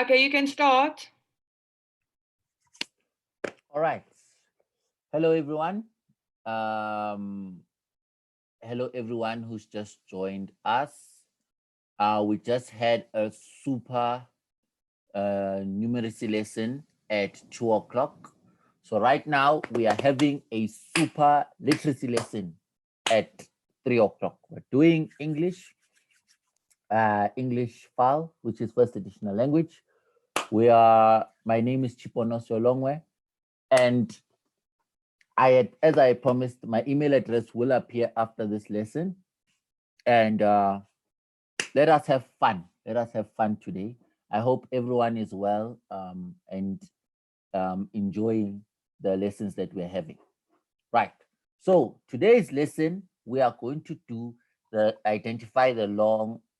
Okay, you can start. All right. Hello, everyone. Um, Hello, everyone who's just joined us. We just had a super numeracy lesson at 2 o'clock. So right now we are having a super literacy lesson at 3 o'clock. We're doing English file, which is first additional language. My name is Chiponosio Longwe, and as I promised, my email address will appear after this lesson. And let us have fun. Let us have fun today. I hope everyone is well and enjoying the lessons that we're having. Right. So today's lesson, we are going to do identify the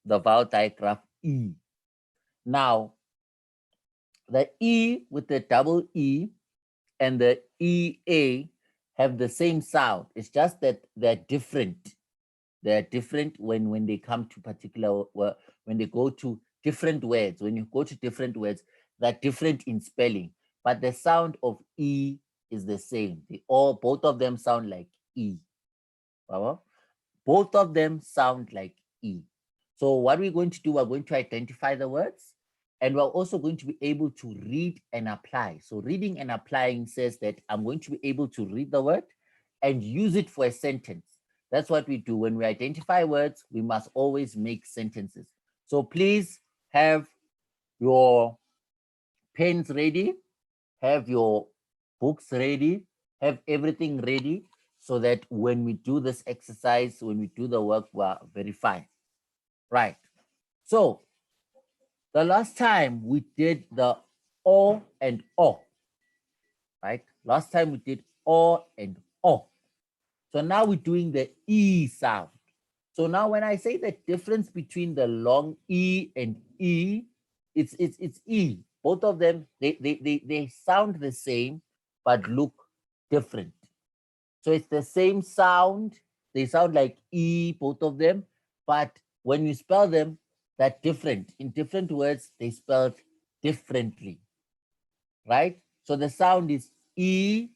vowel diagraph E. Now, the E with the double E and the EA have the same sound. It's just that they're different. They're different when they come to when they go to different words. When you go to different words, they're different in spelling, but the sound of E is the same. Both of them sound like E. Both of them sound like E. So what we're going to do, we're going to identify the words, and we're also going to be able to read and apply. So reading and applying says that I'm going to be able to read the word and use it for a sentence. That's what we do. When we identify words, we must always make sentences. So please have your pens ready, have your books ready, have everything ready so that when we do this exercise, when we do the work, we're very fine. Right. So the last time we did the O and O, right? Last time we did O and O. So now we're doing the E sound. So now when I say the difference between the long E and E, it's E. Both of them, they sound the same, but look different. So it's the same sound. They sound like E, both of them, but when you spell them, they're different. In different words, they spelled differently, right? So the sound is E,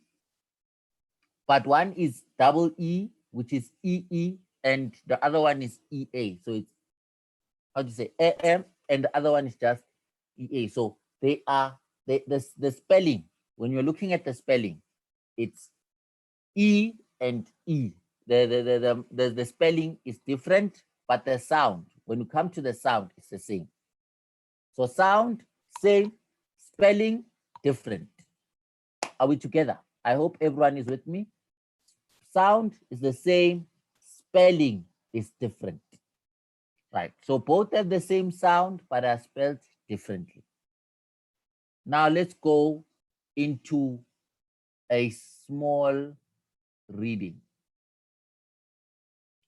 but one is double E, which is EE, and the other one is EA. So it's, how do you say, AM, and the other one is just EA. So the spelling, when you're looking at the spelling, it's E and E. The spelling is different, but the sound, when you come to the sound, it's the same. So sound, same, spelling, different. Are we together? I hope everyone is with me. Sound is the same, spelling is different. Right. So both have the same sound, but are spelled differently. Now let's go into a small reading.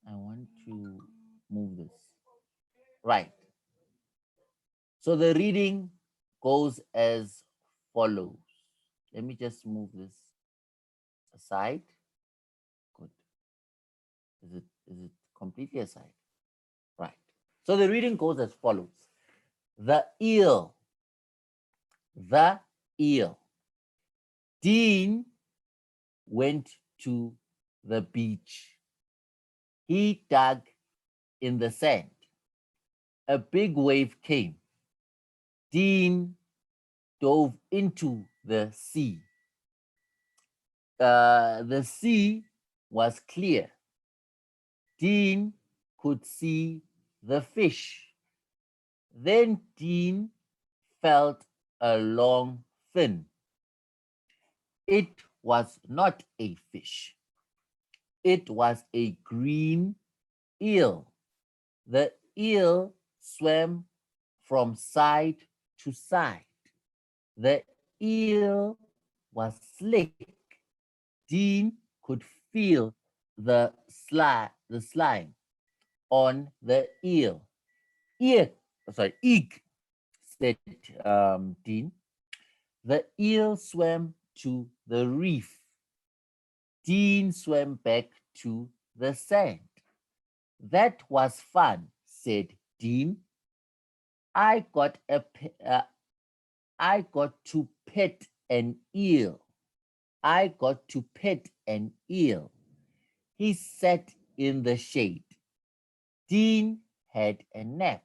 I want to move this. Right. So the reading goes as follows. Let me just move this aside. Good. Is it completely aside? Right. So the reading goes as follows. The eel. The eel. Dean went to the beach. He dug in the sand. A big wave came. Dean dove into the sea. The sea was clear. Dean could see the fish. Then Dean felt a long fin. It was not a fish. It was a green eel. The eel swam from side to side. The eel was slick. Dean could feel the slime on the eel. Eek, said Dean. The eel swam to the reef. Dean swam back to the sand. That was fun, said Dean. I got I got to pet an eel. I got to pet an eel. He sat in the shade. Dean had a nap.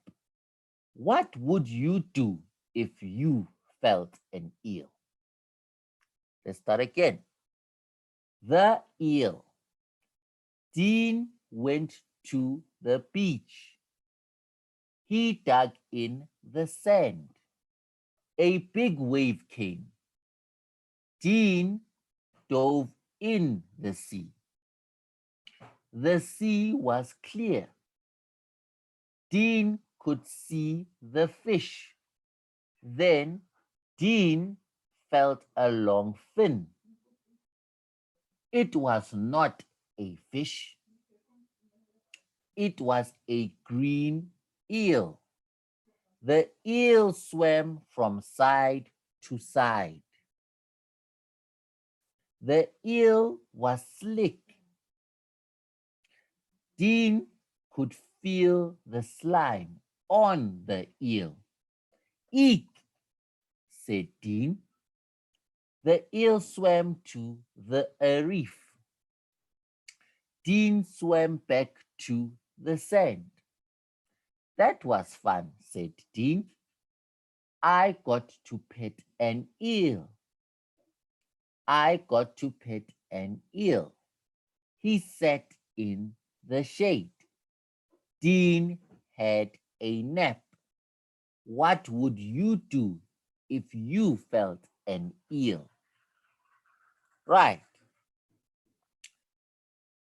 What would you do if you felt an eel? Let's start again. The eel. Dean went to the beach. He dug in the sand. A big wave came. Dean dove in the sea. The sea was clear. Dean could see the fish. Then Dean felt a long fin. It was not a fish. It was a green eel. The eel swam from side to side. The eel was slick. Dean could feel the slime on the eel. Eek, said Dean. The eel swam to the reef. Dean swam back to the sand. That was fun, said Dean. I got to pet an eel. I got to pet an eel. He sat in the shade. Dean had a nap. What would you do if you felt an eel? Right.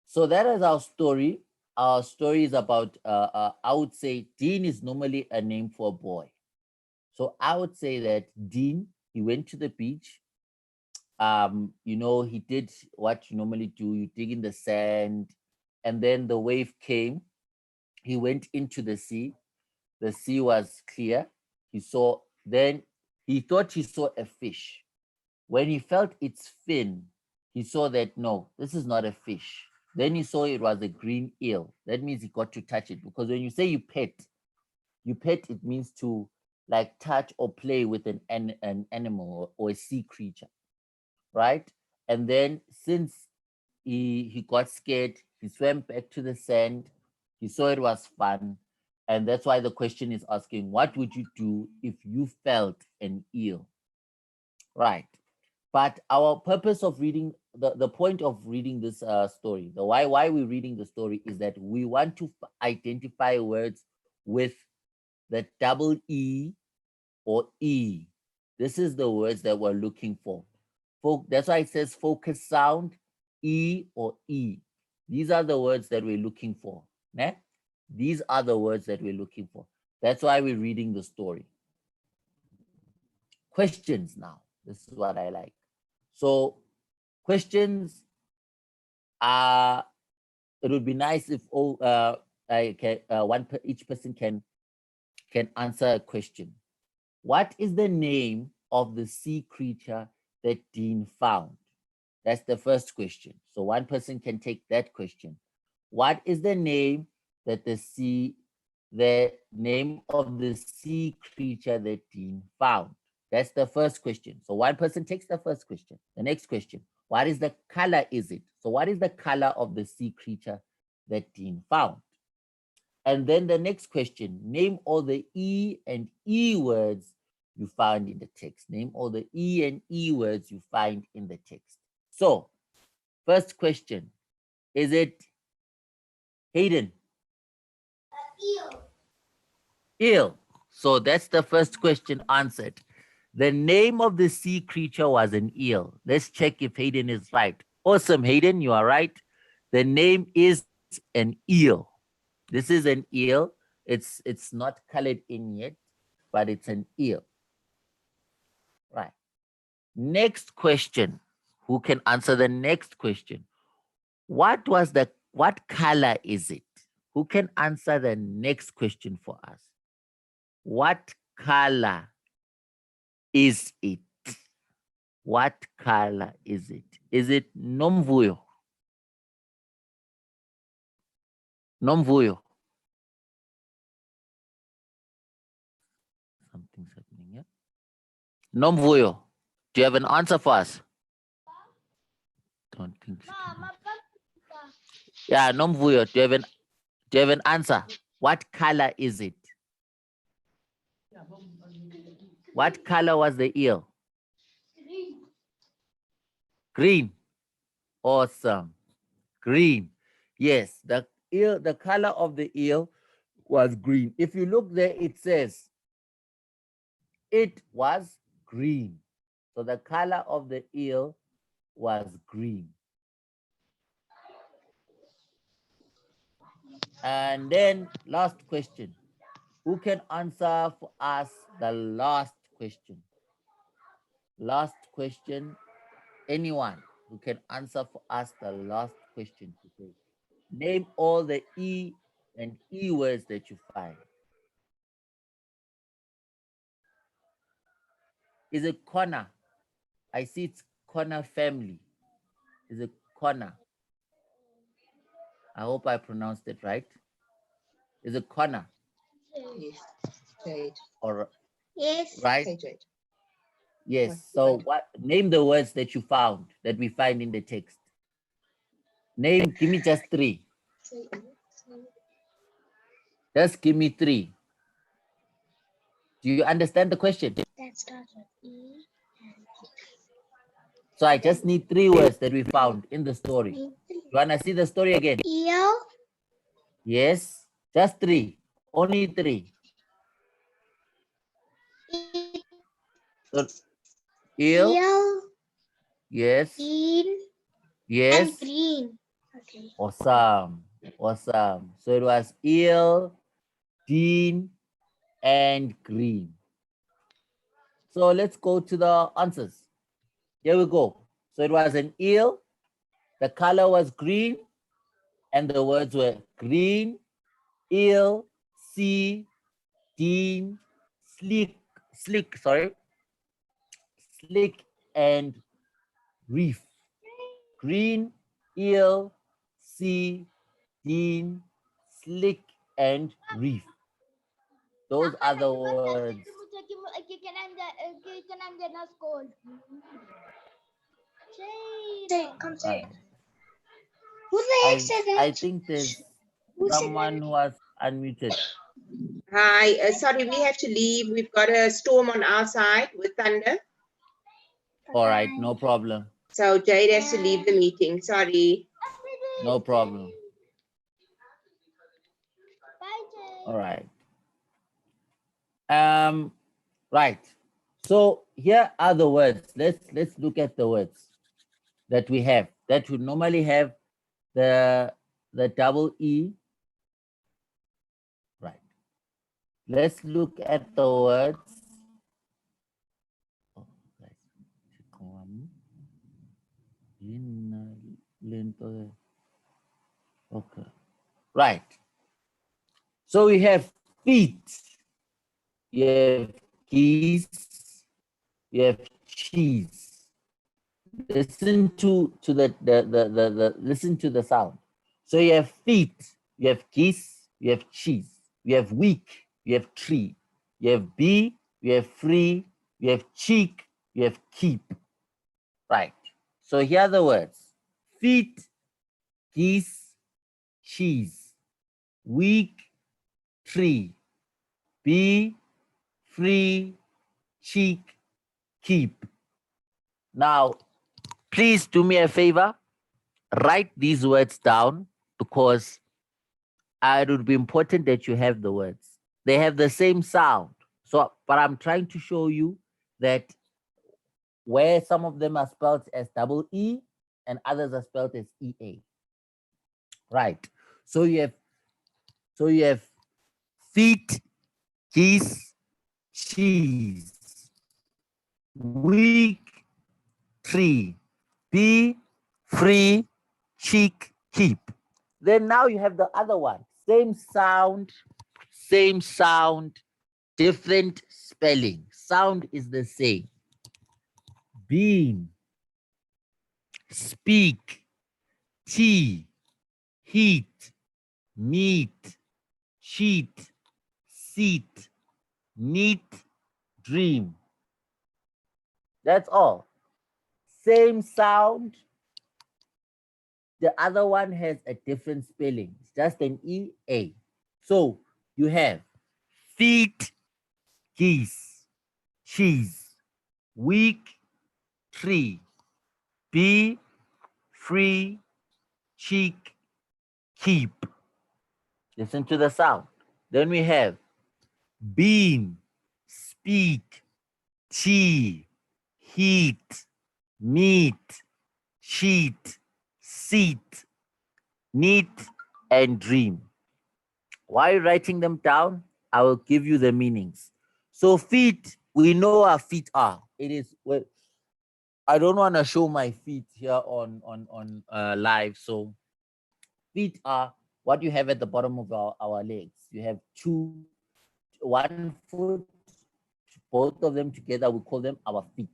So that is our story. Our story is about, I would say Dean is normally a name for a boy. So I would say that Dean, he went to the beach. You know, he did what you normally do. You dig in the sand, and then the wave came. He went into the sea. The sea was clear. Then he thought he saw a fish. When he felt its fin, he saw that, no, this is not a fish. Then he saw it was a green eel. That means he got to touch it, because when you say you pet, it means to like touch or play with an animal or a sea creature, right? And then since he got scared, he swam back to the sand. He saw it was fun. And that's why the question is asking, what would you do if you felt an eel? Right. But our purpose of reading, the point of reading this story, the why we're reading the story is that we want to identify words with the double E or E. This is the words that we're looking for. That's why it says focus sound, E or E. These are the words that we're looking for. Né? These are the words that we're looking for. That's why we're reading the story. Questions now. This is what I like. So questions are, it would be nice if all each person can answer a question. What is the name of the sea creature that Dean found? That's the first question. So one person can take that question. What is the name that the name of the sea creature that Dean found? That's the first question. So one person takes the first question. The next question, what is the color is it? So what is the color of the sea creature that Dean found? And then the next question, name all the E and E words you found in the text. Name all the E and E words you find in the text. So, first question, is it Hayden? Eel. Eel. So that's the first question answered. The name of the sea creature was an eel. Let's check if Hayden is right. Awesome, Hayden, you are right. The name is an eel. This is an eel. It's not colored in yet, but it's an eel. Right. Next question. Who can answer the next question? What color is it? Who can answer the next question for us? What color is it? What color is it? Is it Nomvuyo? Nomvuyo. Something's happening here. Nomvuyo, do you have an answer for us? Don't think so. Yeah, Nomvuyo, do you have an answer? What color is it? What color was the eel? Green. Awesome. Green. Yes, the eel, the color of the eel was green. If you look there, it says it was green. So the color of the eel was green. And then last question. Who can answer for us the last question? Last question. Anyone who can answer for us the last question today. Name all the E and E words that you find. Is it corner? I see it's corner family. Is it corner? I hope I pronounced it right. Is it corner? Yes. Jade. Or Yes. right? Hey, Jade. Yes. So what? Name the words that you found that we find in the text. Name. Give me just 3. Just give me 3. Do you understand the question? That starts with E. So I just need 3 words that we found in the story. You wanna see the story again? Eel. Yes. Just 3. Only 3. So, eel. Eel. Yes. Eel. Yes. And green. Okay. Awesome. Awesome. So it was eel, dean, and green. So let's go to the answers. Here we go. So it was an eel. The color was green. And the words were green, eel, sea, dean, slick, slick, and reef. Green, eel, sea, dean, slick, and reef. Those are the words. Come Right. Who the heck said that? I think there's someone who was unmuted. Hi, sorry, we have to leave. We've got a storm on our side with thunder. All right, no problem. So Jade has to leave the meeting. Sorry. No problem. All right. Right. So here are the words. Let's look at the words that we have. That would normally have the double E. Right. Let's look at the words. Oh, guys. Okay. Right. So we have feet. You have keys. You have cheese. Listen to the listen to the sound. So you have feet, you have geese, you have cheese, you have week, you have tree, you have bee, you have free, you have cheek, you have keep. Right. So here are the words: feet, geese, cheese, week, tree, bee, free, cheek, keep. Now, please do me a favor, write these words down because it would be important that you have the words. They have the same sound. So, but I'm trying to show you that where some of them are spelled as double E and others are spelled as EA. Right. So you have feet, geese, cheese, week, tree, be, free, cheek, keep. Then now you have the other one. Same sound, different spelling. Sound is the same. Bean, speak, tea, heat, meat, cheat, seat, neat, dream. That's all. Same sound. The other one has a different spelling. It's just an E-A. So you have feet, geese, cheese, week, tree, be, free, cheek, keep. Listen to the sound. Then we have beam, speak, tea, heat, meat, sheet, seat, neat, and dream. While writing them down, I will give you the meanings. So feet, we know our feet are. It is, well, I don't want to show my feet here on live. So feet are what you have at the bottom of our legs. You have one foot, both of them together, we call them our feet.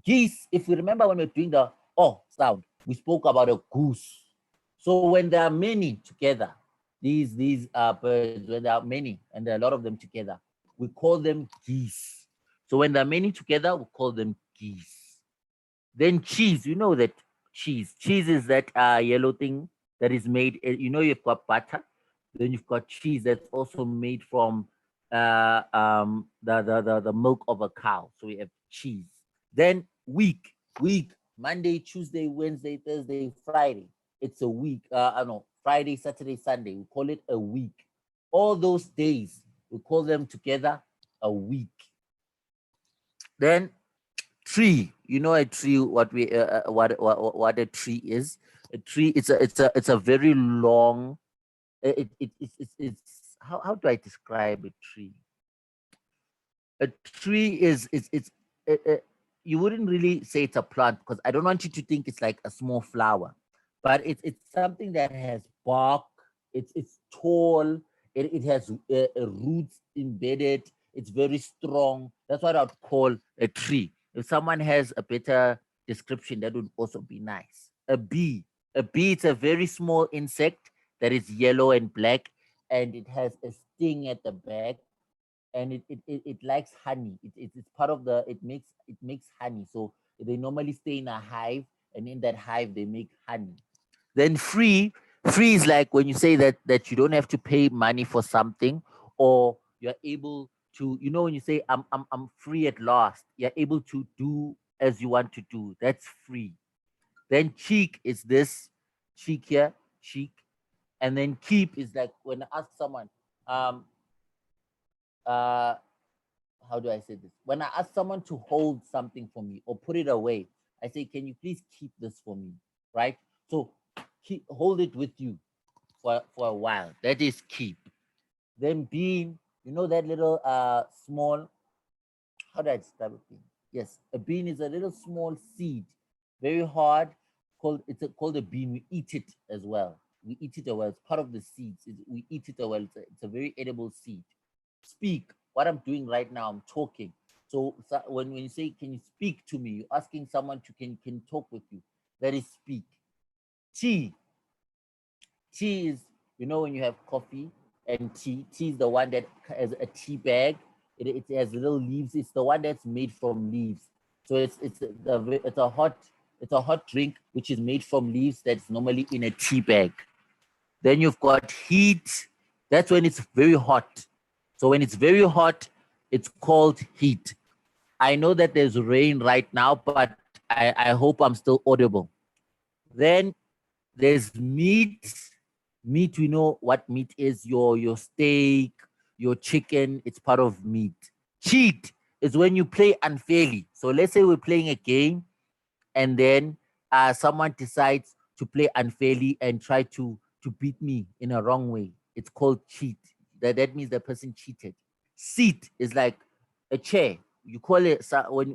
Geese, if we remember when we we're doing the oh sound, we spoke about a goose. So when there are many together, these birds, when there are many and there are a lot of them together, we call them geese. So when there are many together, we call them geese. Then cheese, you know that cheese. Cheese is that yellow thing that is made, you know, you've got butter, then you've got cheese that's also made from the milk of a cow. So we have cheese. Then week, Monday, Tuesday, Wednesday, Thursday, Friday. It's a week. I don't know, Friday, Saturday, Sunday. We call it a week. All those days, we call them together a week. Then tree, you know, a tree, what a tree is. A tree, it's a very long, it's how do I describe a tree? A tree is you wouldn't really say it's a plant, because I don't want you to think it's like a small flower, but it's something that has bark. It's tall. It has roots embedded. It's very strong. That's what I'd call a tree. If someone has a better description, that would also be nice. A bee. A bee, it's a very small insect that is yellow and black, and it has a sting at the back, and it likes honey. It's part of the, it makes honey. So they normally stay in a hive, and in that hive they make honey. Then free is like when you say that you don't have to pay money for something, or you're able to, you know, when you say I'm free at last, you're able to do as you want to do. That's free. Then cheek is this cheek here, cheek. And then keep is like when I ask someone, uh how do I say this? When I ask someone to hold something for me or put it away, I say, can you please keep this for me? Right? So hold it with you for a while. That is keep. Then bean, you know that little small, how do I describe a bean? Yes, a bean is a little small seed, very hard, called a bean. We eat it as well. We eat it as well. It's part of the seeds. We eat it as well. It's a very edible seed. Speak. What I'm doing right now, I'm talking. So when you say, can you speak to me? You're asking someone to can talk with you. That is speak. Tea. Tea is, you know, when you have coffee and tea is the one that has a tea bag. It has little leaves. It's the one that's made from leaves. So it's a hot drink which is made from leaves that's normally in a tea bag. Then you've got heat. That's when it's very hot. So when it's very hot, it's called heat. I know that there's rain right now, but I hope I'm still audible. Then there's meat. Meat, we know what meat is. Your steak, your chicken, it's part of meat. Cheat is when you play unfairly. So let's say we're playing a game, and then someone decides to play unfairly and try to beat me in a wrong way. It's called cheat. That means the person cheated. Seat is like a chair. You call it when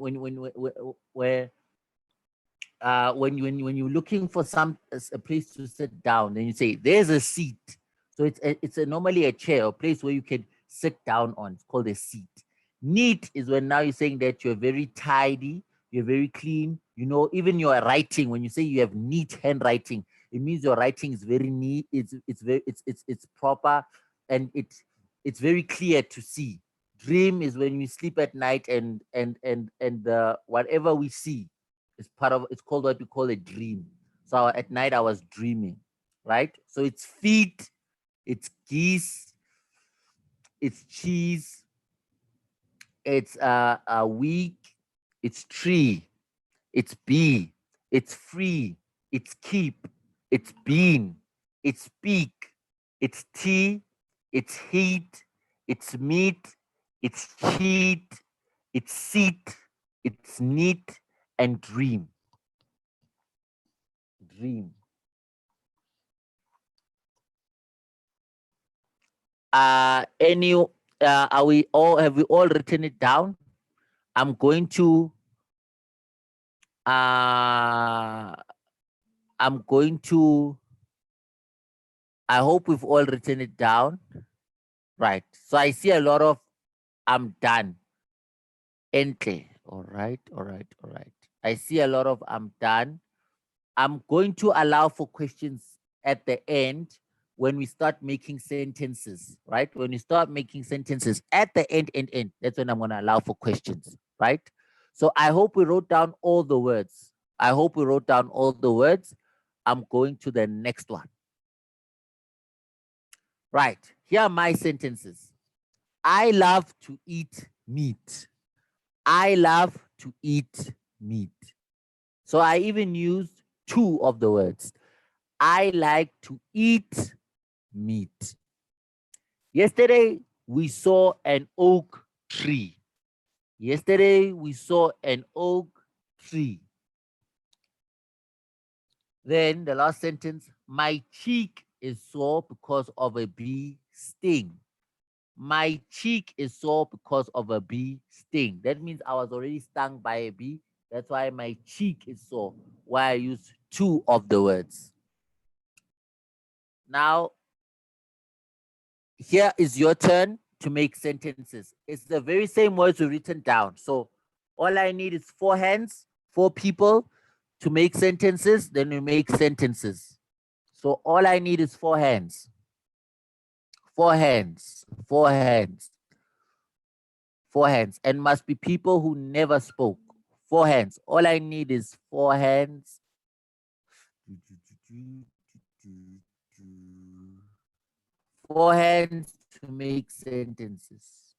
you're looking for a place to sit down, then you say there's a seat. So it's normally a chair, a place where you can sit down on. It's called a seat. Neat is when now you're saying that you're very tidy, you're very clean. You know, even your writing, when you say you have neat handwriting, it means your writing is very neat. It's proper, and it's very clear to see. Dream is when we sleep at night and whatever we see is part of, it's called what we call a dream. So at night I was dreaming, right? So it's feet, it's geese, it's cheese, it's a week, it's tree, it's bee, it's free, it's keep, it's bean, it's speak, it's tea, it's heat, it's meat, it's cheat, it's seat, it's neat, and dream. Dream. Any are we all, have we all written it down? I'm going to I hope we've all written it down. Right. So I see a lot of I'm done. Ente. All right. I see a lot of I'm done. I'm going to allow for questions at the end when we start making sentences, right? When we start making sentences at the end, that's when I'm going to allow for questions, right? So I hope we wrote down all the words. I'm going to the next one. Right, here are my sentences. I love to eat meat. I love to eat meat. So I even used two of the words. I like to eat meat. Yesterday, we saw an oak tree. Then the last sentence, my cheek is sore because of a bee sting. My cheek is sore because of a bee sting. That means I was already stung by a bee. That's why my cheek is sore. Why I use two of the words. Now, here is your turn to make sentences. It's the very same words we written down. So all I need is 4 hands, 4 people to make sentences. Then we make sentences. So all I need is 4 hands. 4 hands. 4 hands. 4 hands. And must be people who never spoke. 4 hands. All I need is 4 hands. 4 hands to make sentences.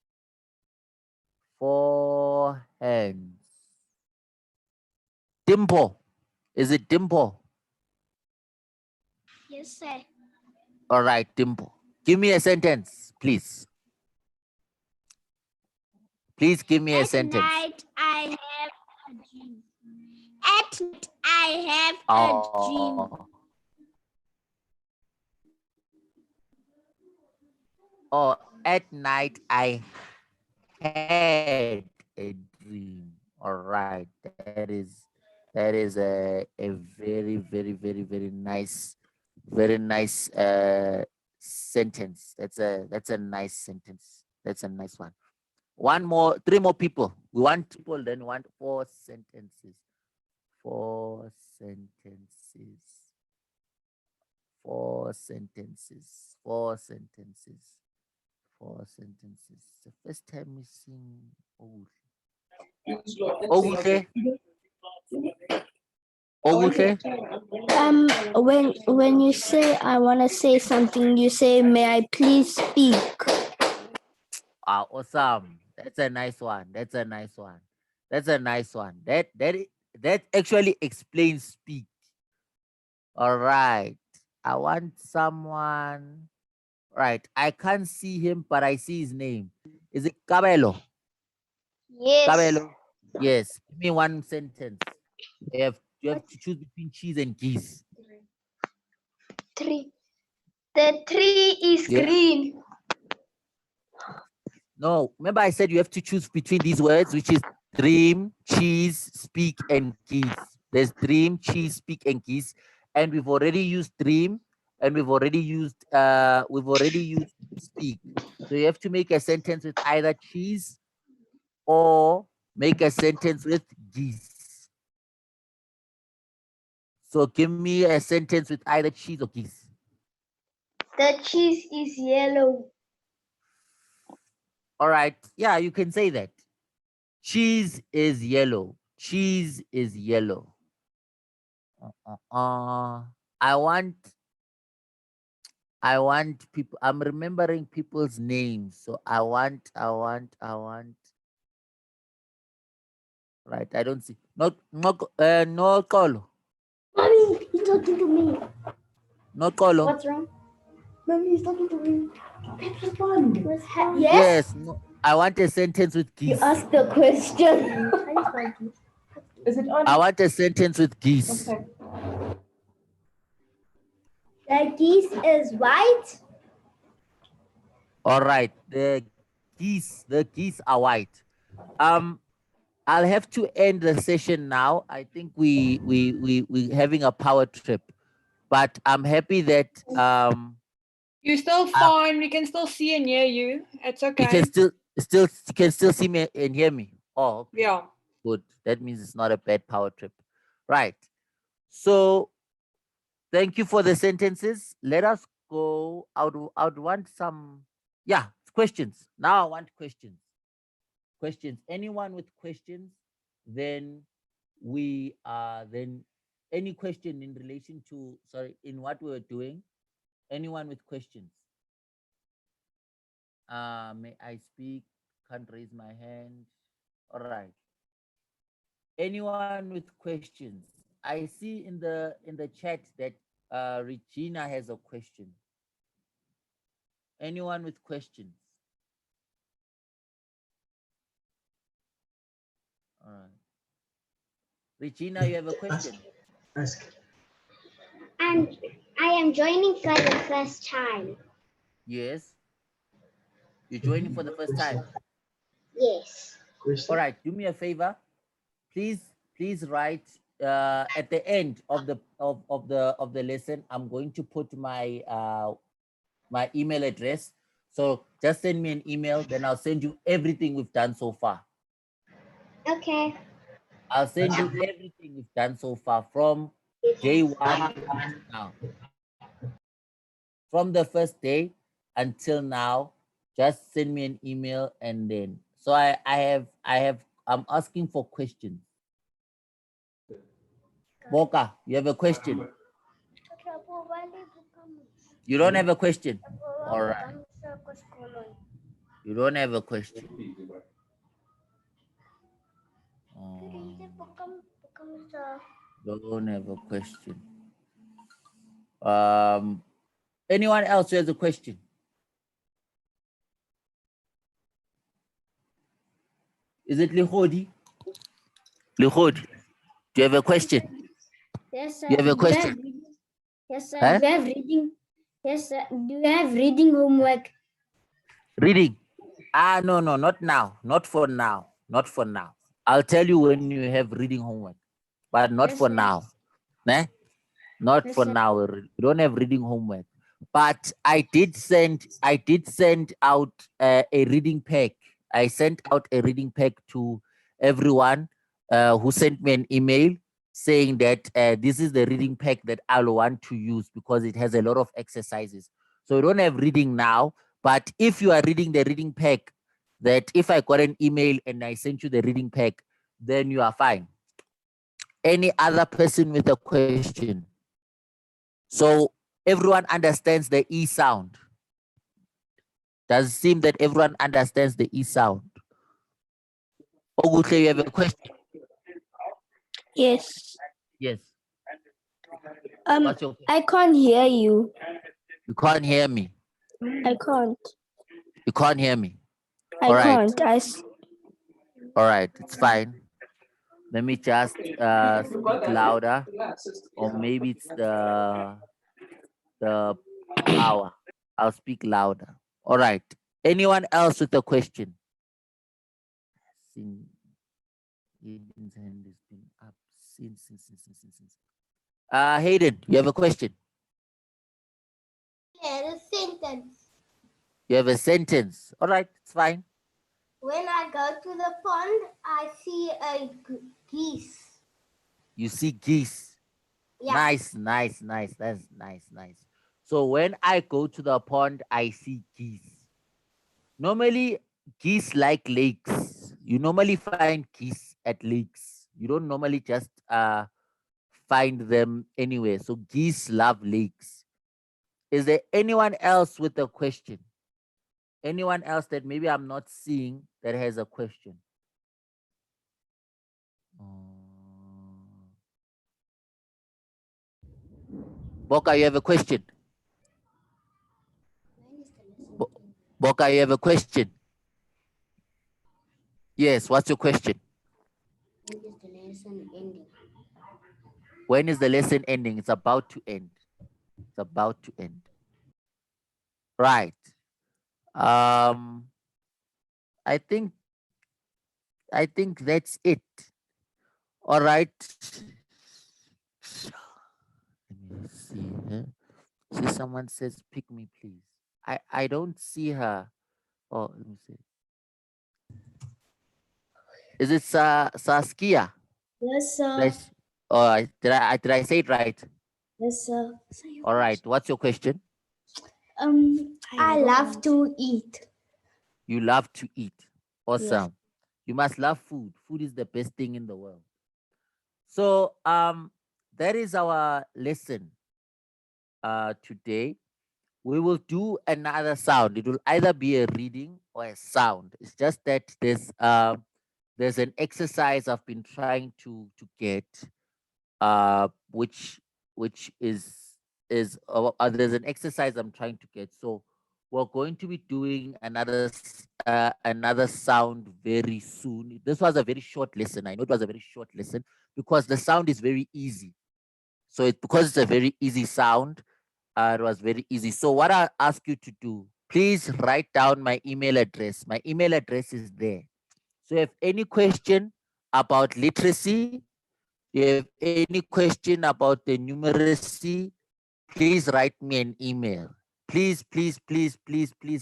4 hands. Dimple. Is it Dimple? Yes, sir. All right, Dimple. Give me a sentence, please. Please give me a sentence. At night, I have a dream. At night, I have a dream. Oh, at night I had a dream. All right, that is a very, very, very, very nice sentence. That's a nice sentence. That's a nice one. 3 more people. We want people, then we want 4 sentences. 4 sentences. 4 sentences. 4 sentences. 4 sentences. The first time we sing Oguhle. When you say I want to say something, you say, may I please speak? Ah, awesome. That's a nice one. That actually explains speak. All right. I want someone. Right. I can't see him, but I see his name. Is it Cabello? Yes. Cabello. Yes. Give me one sentence. You have to choose between cheese and geese. Tree. The tree is green. No, remember I said you have to choose between these words, which is dream, cheese, speak, and geese. There's dream, cheese, speak, and geese. And we've already used dream, and we've already used speak. So you have to make a sentence with either cheese or make a sentence with geese. So give me a sentence with either cheese or geese. The cheese is yellow. All right. Yeah, you can say that. Cheese is yellow. Cheese is yellow. I want people. I'm remembering people's names. So I want. Right. I don't see. No colo. Mommy, he's talking to me. No colo. What's wrong? Mommy, he's talking to me. Let's respond. Yes? Yes. No. I want a sentence with You geese. asked the question. Is it on? I want a sentence with geese. Okay. The geese is white. All right. The geese are white. I'll have to end the session now. I think we having a power trip, but I'm happy that You're still fine. We can still see and hear you. It's you okay. can still see me and hear me. Oh, okay. Yeah. Good. That means it's not a bad power trip. Right. So thank you for the sentences. Let us go. I would want some questions. Now I want questions. Questions. Anyone with questions, then then any question in relation to in what we were doing. Anyone with questions? May I speak? Can't raise my hand. All right. Anyone with questions? I see in the chat that Regina has a question. Anyone with questions? All right. Regina, you have a question? Ask. And I am joining for the first time. Yes. You're joining for the first time. Yes. All right. Do me a favor. Please write at the end of the lesson. I'm going to put my my email address. So just send me an email, then I'll send you everything we've done so far. Okay. I'll send you everything we've done so far from day one to now. From the first day until now, just send me an email and then. So I'm asking for questions. Boka, you have a question? You don't have a question? All right. You don't have a question. Don't have a question. Anyone else who has a question? Is it Lihodi? Lihodi, do you have a question? Yes, sir. You have a question? Yes, sir. Huh? Do you have reading? Yes, sir. Do you have reading homework? Reading? No, not now. Not for now. Not for now. I'll tell you when you have reading homework, but not Yes, for sir. now. Nah? Not Yes, for sir. now. We don't have reading homework. But I did send out a reading pack. I sent out a reading pack to everyone who sent me an email saying that this is the reading pack that I'll want to use because it has a lot of exercises. So we don't have reading now, but if you are reading the reading pack, that if I got an email and I sent you the reading pack, then you are fine. Any other person with a question? So everyone understands the E sound. Does it seem that everyone understands the E sound? Ogutle, you have a question? Yes. Yes. I can't hear you. You can't hear me. I can't. You can't hear me. I All right. can't. All right, it's fine. Let me just speak louder, or maybe it's the power. I'll speak louder. All right. Anyone else with a question? Hayden's hand has been up since. Hayden, you have a question? Yeah, the sentence. You have a sentence. All right, it's fine. When I go to the pond, I see a geese. You see geese. Yeah. Nice. That's nice. So when I go to the pond, I see geese. Normally, geese like lakes. You normally find geese at lakes. You don't normally just find them anywhere. So geese love lakes. Is there anyone else with a question? Anyone else that maybe I'm not seeing that has a question? Boka, you have a question? Boka, you have a question? Yes, what's your question? When is the lesson ending? When is the lesson ending? It's about to end. It's about to end. Right. I think that's it. All right. Let me see. See, someone says, "Pick me, please." I don't see her. Oh, let me see. Is it Saskia? Yes, sir. Yes. Oh, did I say it right? Yes, sir. All right. What's your question? I love to eat. You love to eat. Awesome. You must love food. Food is the best thing in the world. So that is our lesson today. We will do another sound. It will either be a reading or a sound. It's just that there's an exercise I've been trying to get, which is there's an exercise I'm trying to get. So we're going to be doing another sound very soon. This was a very short lesson. I know it was a very short lesson because the sound is very easy. So because it's a very easy sound, it was very easy. So what I ask you to do, please write down my email address. My email address is there. So if any question about literacy, you have any question about the numeracy, please write me an email. Please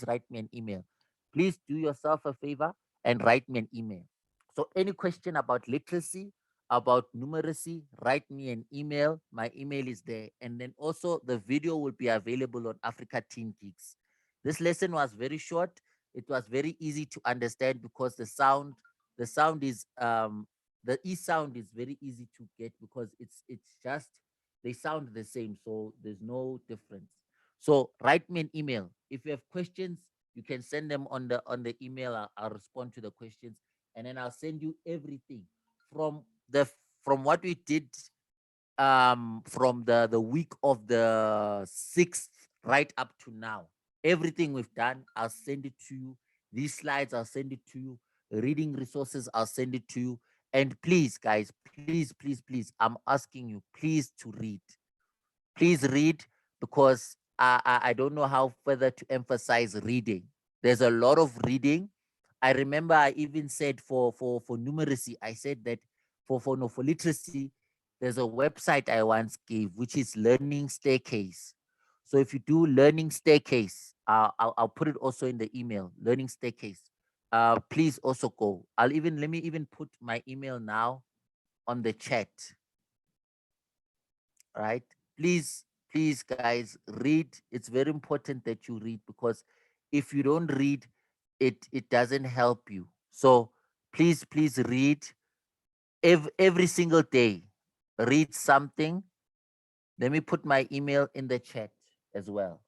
write me an email. Please do yourself a favor and write me an email. So any question about literacy, about numeracy, write me an email. My email is there. And then also the video will be available on Africa Teen Geeks. This lesson was very short. It was very easy to understand because the sound is the E sound is very easy to get because it's just they sound the same, so there's no difference. So write me an email. If you have questions, you can send them on the email. I'll respond to the questions, and then I'll send you everything from from what we did from the week of the 6th right up to now. Everything we've done, I'll send it to you. These slides, I'll send it to you. Reading resources, I'll send it to you. And please, guys, please, I'm asking you, please to read. Please read because I don't know how further to emphasize reading. There's a lot of reading. I remember I even said for numeracy, I said that for literacy, there's a website I once gave, which is Learning Staircase. So if you do Learning Staircase, I'll put it also in the email, Learning Staircase. Please also go. Let me even put my email now on the chat. Right? Please, guys, read. It's very important that you read because if you don't read, it doesn't help you. So please read every single day. Read something. Let me put my email in the chat as well.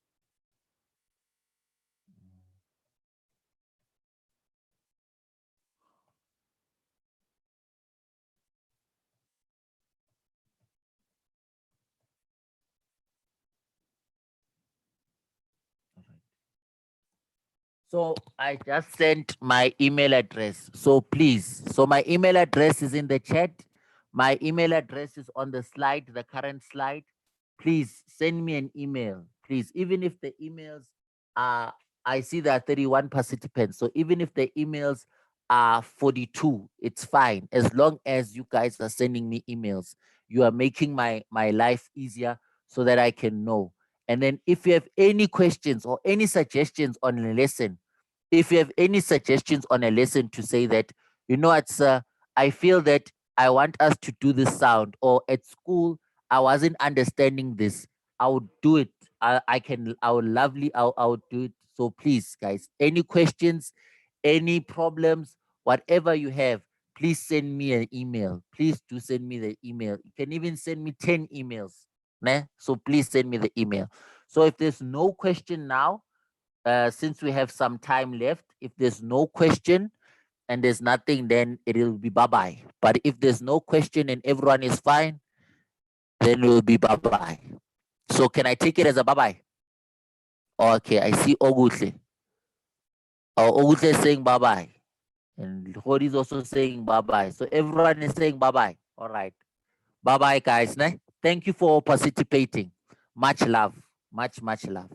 So I just sent my email address. So please, so my email address is in the chat. My email address is on the slide, the current slide. Please send me an email. Please, even if the emails are, I see there are 31 participants. So even if the emails are 42, it's fine. As long as you guys are sending me emails, you are making my life easier so that I can know. And then if you have any questions or any suggestions on the lesson, if you have any suggestions on a lesson to say that, you know what, sir, I feel that I want us to do this sound, or at school, I wasn't understanding this, I would do it. I would do it. So please, guys, any questions, Any problems, whatever you have, please send me an email. Please do send me the email. You can even send me 10 emails. Né? So please send me the email. So if there's no question now, since we have some time left, if there's no question and there's nothing, then it'll be bye-bye. But if there's no question and everyone is fine, then it will be bye-bye. So can I take it as a bye-bye? Okay, I see Ogutle. Ogutle is saying bye-bye. And Hori is also saying bye-bye. So everyone is saying bye-bye. All right. Bye-bye, guys. Ne? Thank you for participating. Much love. Much love.